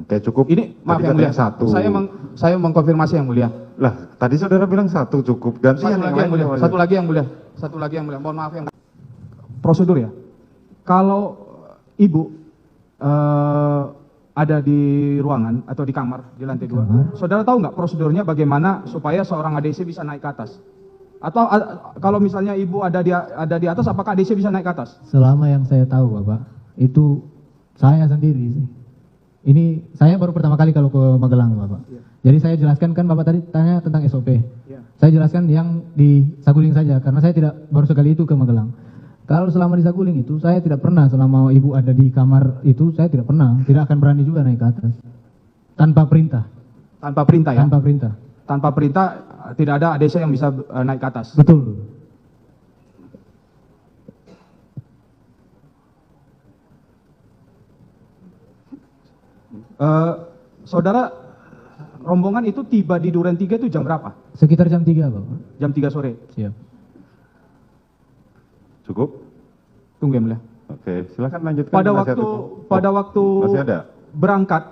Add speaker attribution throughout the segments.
Speaker 1: Oke, cukup.
Speaker 2: Ini maaf
Speaker 1: Tadi
Speaker 2: yang mulia,
Speaker 1: katanya satu.
Speaker 2: saya mengkonfirmasi yang mulia.
Speaker 1: Lah, tadi saudara bilang satu cukup. Ganti
Speaker 2: Satu lagi yang mulia, satu lagi yang mulia, satu lagi yang mulia. Mohon maaf yang prosedur ya. Kalau ibu ada di ruangan atau di kamar di lantai 2, saudara tahu nggak prosedurnya bagaimana supaya seorang ADC bisa naik ke atas? Atau kalau misalnya ibu ada di atas, apakah ADC bisa naik ke atas?
Speaker 3: Selama yang saya tahu Bapak, itu saya sendiri sih. Ini saya baru pertama kali kalau ke Magelang Bapak.
Speaker 2: Ya.
Speaker 3: Jadi saya jelaskan, kan Bapak tadi tanya tentang SOP.
Speaker 2: Ya.
Speaker 3: Saya jelaskan yang di Saguling saja, karena saya tidak baru sekali itu ke Magelang. Kalau selama di Saguling itu, saya tidak pernah, selama ibu ada di kamar itu, saya tidak pernah, tidak akan berani juga naik ke atas. Tanpa perintah.
Speaker 2: Tanpa perintah ya?
Speaker 3: Tanpa perintah.
Speaker 2: Tanpa perintah tidak ada ADC yang bisa naik ke atas.
Speaker 3: Betul.
Speaker 2: Saudara, rombongan itu tiba di Duren 3 itu jam berapa?
Speaker 3: Sekitar jam 3 Bapak.
Speaker 2: Jam 3 sore.
Speaker 3: Siap.
Speaker 1: Cukup?
Speaker 2: Tunggu ya mulia.
Speaker 1: Oke, silakan lanjutkan.
Speaker 2: Pada waktu
Speaker 1: masih ada?
Speaker 2: berangkat,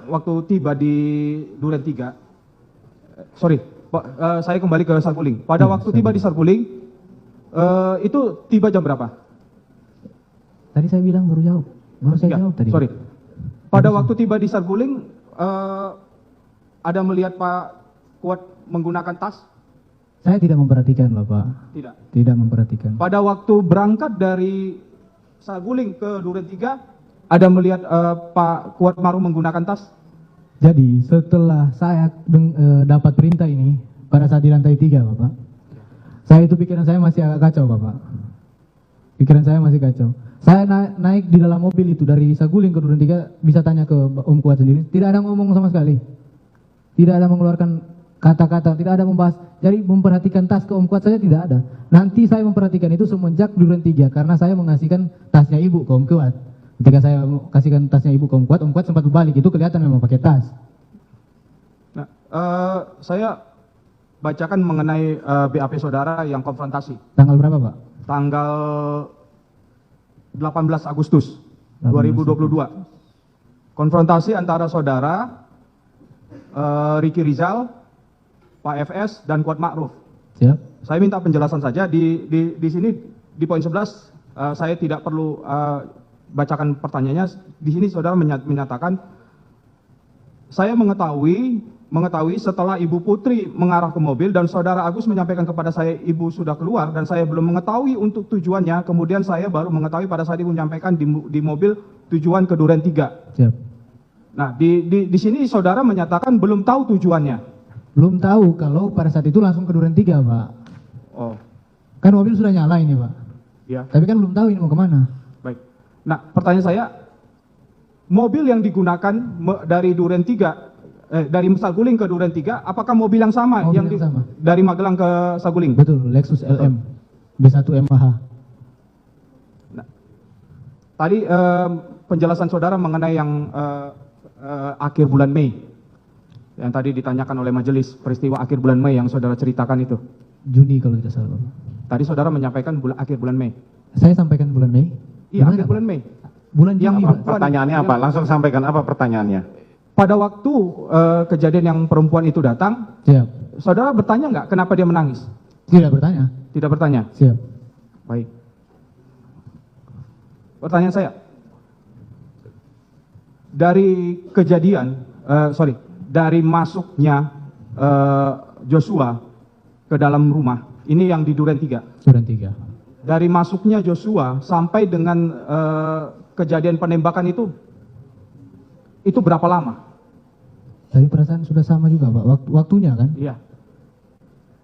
Speaker 2: waktu tiba di Duren 3, saya kembali ke Saguling. Pada waktu tiba di Saguling, itu tiba jam berapa?
Speaker 3: Tadi saya bilang baru jawab. Baru saya jawab tadi.
Speaker 2: Sorry. Pada waktu tiba di Saguling, ada melihat Pak Kuat menggunakan tas?
Speaker 3: Saya tidak memperhatikan Bapak.
Speaker 2: Tidak.
Speaker 3: Tidak memperhatikan.
Speaker 2: Pada waktu berangkat dari Saguling ke Duren 3, ada melihat Pak Kuat Maru menggunakan tas?
Speaker 3: Jadi setelah saya dapat perintah ini, pada saat di lantai 3 Bapak, pikiran saya masih agak kacau Bapak. Pikiran saya masih kacau. Saya naik di dalam mobil itu dari Saguling ke Duren 3, bisa tanya ke Om Kuat sendiri, tidak ada ngomong sama sekali. Tidak ada mengeluarkan kata-kata, tidak ada membahas. Jadi memperhatikan tas ke Om Kuat saja tidak ada. Nanti saya memperhatikan itu semenjak Duren 3, karena saya mengasihkan tasnya ibu ke Om Kuat. Ketika saya kasihkan tasnya ibu ke Om Kuat sempat berbalik, itu kelihatan memang pakai tas.
Speaker 2: Nah, saya bacakan mengenai BAP saudara yang konfrontasi.
Speaker 3: Tanggal berapa Pak?
Speaker 2: Tanggal 18 Agustus 2022. Konfrontasi antara saudara Ricky Rizal, Pak FS, dan Kuat Ma'ruf.
Speaker 3: Siap.
Speaker 2: Saya minta penjelasan saja di sini di poin 11, saya tidak perlu bacakan pertanyaannya. Di sini saudara menyatakan, saya mengetahui setelah Ibu Putri mengarah ke mobil dan saudara Agus menyampaikan kepada saya Ibu sudah keluar dan saya belum mengetahui untuk tujuannya. Kemudian saya baru mengetahui pada saat Ibu menyampaikan di mobil tujuan ke Duren 3.
Speaker 3: Siap.
Speaker 2: Nah, di sini saudara menyatakan belum tahu tujuannya.
Speaker 3: Belum tahu kalau pada saat itu langsung ke Duren 3 Pak.
Speaker 2: Oh,
Speaker 3: Kan mobil sudah nyala ini Pak.
Speaker 2: ya.
Speaker 3: Tapi kan belum tahu ini mau kemana.
Speaker 2: Baik. Nah, pertanyaan saya, mobil yang digugakan dari Duren 3, dari Saguling ke Duren 3, apakah mobil yang sama?
Speaker 3: Mobil yang sama.
Speaker 2: Dari Magelang ke Saguling?
Speaker 3: Betul, Lexus LM B1 MAH.
Speaker 2: Nah, tadi penjelasan saudara mengenai yang akhir bulan Mei, yang tadi ditanyakan oleh majelis, peristiwa akhir bulan Mei yang saudara ceritakan itu.
Speaker 3: Juni kalau tidak salah.
Speaker 2: Tadi saudara menyampaikan akhir bulan Mei.
Speaker 3: Saya sampaikan bulan Mei.
Speaker 2: Iya,
Speaker 3: Gimana,
Speaker 2: akhir
Speaker 3: Pak?
Speaker 2: bulan Mei.
Speaker 3: Bulan
Speaker 2: Yang
Speaker 3: Juni.
Speaker 2: apa?
Speaker 3: Pak.
Speaker 1: Pertanyaannya apa? Langsung sampaikan apa pertanyaannya?
Speaker 2: Pada waktu kejadian yang perempuan itu datang,
Speaker 3: Siap.
Speaker 2: saudara bertanya nggak kenapa dia menangis?
Speaker 3: Tidak bertanya.
Speaker 2: Tidak bertanya.
Speaker 3: Siap.
Speaker 2: Baik. Pertanyaan saya, dari kejadian, dari masuknya Joshua ke dalam rumah, ini yang di Duren 3.
Speaker 3: Duren 3.
Speaker 2: Dari masuknya Joshua sampai dengan kejadian penembakan itu berapa lama?
Speaker 3: Tadi perasaan sudah sama juga Pak, waktunya kan?
Speaker 2: Iya.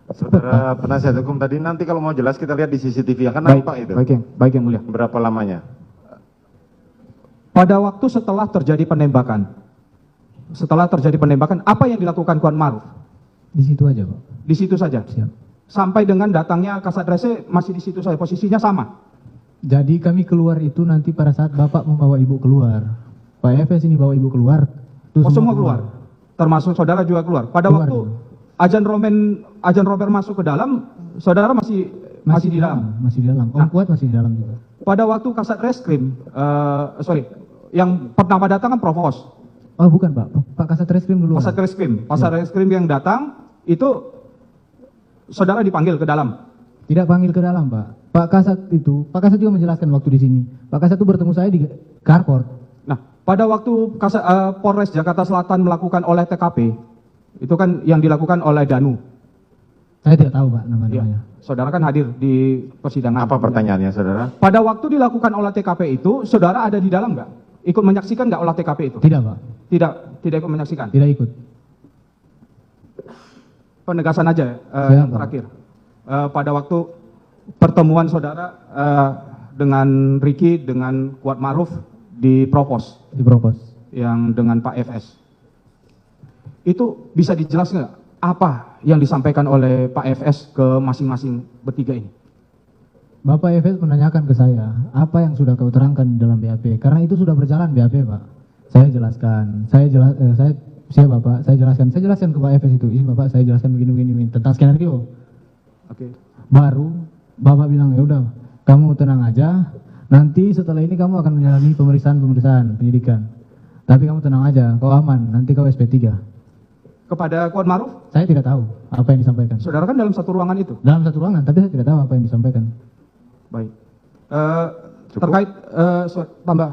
Speaker 1: Saudara penasihat hukum tadi, nanti kalau mau jelas kita lihat di CCTV, akan
Speaker 2: Baik,
Speaker 1: nampak itu.
Speaker 2: baik yang mulia.
Speaker 1: Berapa lamanya?
Speaker 2: Pada waktu setelah terjadi penembakan, apa yang dilakukan Kuat Maruf?
Speaker 3: Di situ aja Pak.
Speaker 2: Di situ saja.
Speaker 3: Siap.
Speaker 2: Sampai dengan datangnya Kasat Rese masih di situ saja, posisinya sama.
Speaker 3: Jadi kami keluar itu nanti pada saat Bapak membawa Ibu keluar. Pak FS ini bawa Ibu keluar.
Speaker 2: Oh, semua keluar. Termasuk saudara juga keluar. Pada
Speaker 3: Keluar
Speaker 2: waktu
Speaker 3: juga.
Speaker 2: Ajan Robert masuk ke dalam, saudara masih di dalam.
Speaker 3: Masih di dalam. Om Kuat masih di dalam juga.
Speaker 2: Pada waktu Kasat Reskrim, yang pertama datang kan Provos.
Speaker 3: Oh bukan Pak, Pak Kasat Reskrim dulu.
Speaker 2: Kasat Reskrim. Kasat Reskrim yang datang itu saudara dipanggil ke dalam.
Speaker 3: Tidak panggil ke dalam Pak. Pak Kasat juga menjelaskan waktu di sini. Pak Kasat itu bertemu saya di carport.
Speaker 2: Nah, pada waktu Polres Jakarta Selatan melakukan olah TKP, itu kan yang dilakukan oleh Danu.
Speaker 3: Saya tidak tahu Pak namanya.
Speaker 2: Ya, saudara kan hadir di persidangan.
Speaker 1: Apa pertanyaannya, saudara?
Speaker 2: Pada waktu dilakukan olah TKP itu, saudara ada di dalam nggak? Ikut menyaksikan nggak olah TKP itu?
Speaker 3: Tidak Pak.
Speaker 2: Tidak ikut menyaksikan.
Speaker 3: Tidak ikut.
Speaker 2: Penegasan aja yang
Speaker 3: Pak.
Speaker 2: terakhir. Pada waktu pertemuan saudara dengan Ricky dengan Kuat Maruf di Propos
Speaker 3: Di propos.
Speaker 2: yang dengan Pak FS. Itu bisa dijelaskan nggak apa yang disampaikan oleh Pak FS ke masing-masing bertiga ini?
Speaker 3: Bapak FS menanyakan ke saya, apa yang sudah kau terangkan di dalam BAP? Karena itu sudah berjalan BAP Pak. Saya jelaskan, siap Bapak, saya jelaskan ke Pak FS itu, ini Bapak saya jelaskan begini tentang skenario.
Speaker 2: Oke.
Speaker 3: Baru Bapak bilang ya udah, kamu tenang aja. Nanti setelah ini kamu akan menjalani pemeriksaan penyidikan. Tapi kamu tenang aja, kau aman. Nanti kau SP3.
Speaker 2: Kepada Kuat Maruf,
Speaker 3: Saya tidak tahu apa yang disampaikan.
Speaker 2: saudara kan dalam satu ruangan itu.
Speaker 3: Dalam satu ruangan, tapi saya tidak tahu apa yang disampaikan.
Speaker 2: Baik.
Speaker 1: Cukup?
Speaker 2: Terkait tambah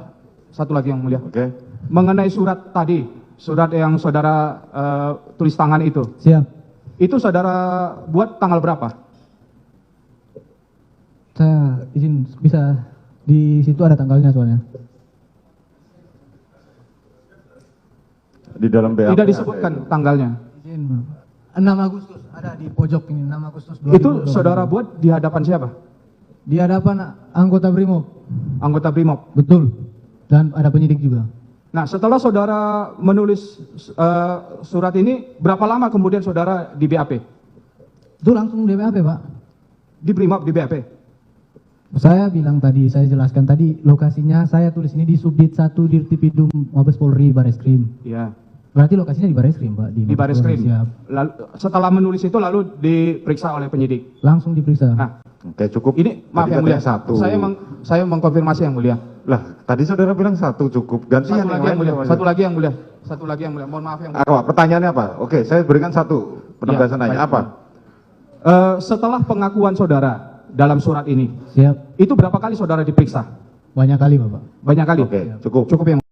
Speaker 2: satu lagi yang mulia.
Speaker 1: Oke.
Speaker 2: Mengenai surat tadi, surat yang saudara tulis tangan itu.
Speaker 3: Siap.
Speaker 2: Itu saudara buat tanggal berapa?
Speaker 3: Saya izin bisa di situ ada tanggalnya soalnya.
Speaker 1: Di dalam BAP.
Speaker 2: Tidak disebutkan tanggalnya.
Speaker 3: Izin, Bang. 6 Agustus ada di pojok ini 6 Agustus 2020.
Speaker 2: Itu saudara buat di hadapan siapa?
Speaker 3: Di hadapan anggota Brimob.
Speaker 2: Anggota Brimob.
Speaker 3: Betul. Dan ada penyidik juga.
Speaker 2: Nah, setelah saudara menulis surat ini, berapa lama kemudian saudara di BAP?
Speaker 3: Itu langsung di BAP, Pak.
Speaker 2: Di Brimob, di BAP?
Speaker 3: Saya bilang tadi, saya jelaskan tadi lokasinya saya tulis ini di Subdit 1 Dirtipidum Mabes Polri Bareskrim.
Speaker 2: Iya.
Speaker 3: Berarti lokasinya di Bareskrim, Pak.
Speaker 2: Di Bareskrim.
Speaker 3: Siap.
Speaker 2: Lalu, setelah menulis itu lalu diperiksa oleh penyidik.
Speaker 3: Langsung diperiksa.
Speaker 2: Nah,
Speaker 1: Oke, cukup.
Speaker 2: ini maaf
Speaker 1: Tadi
Speaker 2: yang mulia.
Speaker 1: katanya satu.
Speaker 2: Saya mengkonfirmasi yang mulia.
Speaker 1: Lah, tadi saudara bilang satu cukup. Gantian
Speaker 2: Satu
Speaker 1: yang
Speaker 2: lagi yang mulia.
Speaker 1: lain.
Speaker 2: Satu lagi yang mulia. Satu lagi yang mulia. Mohon maaf yang mulia.
Speaker 1: Apa? Pertanyaannya apa? Oke, saya berikan satu penegasan
Speaker 2: Ya,
Speaker 1: aja.
Speaker 2: baik.
Speaker 1: Apa?
Speaker 2: Setelah pengakuan saudara dalam surat ini,
Speaker 3: Siap.
Speaker 2: itu berapa kali saudara diperiksa?
Speaker 3: Banyak kali, Bapak.
Speaker 2: Banyak kali.
Speaker 1: Oke, cukup.
Speaker 2: Cukup yang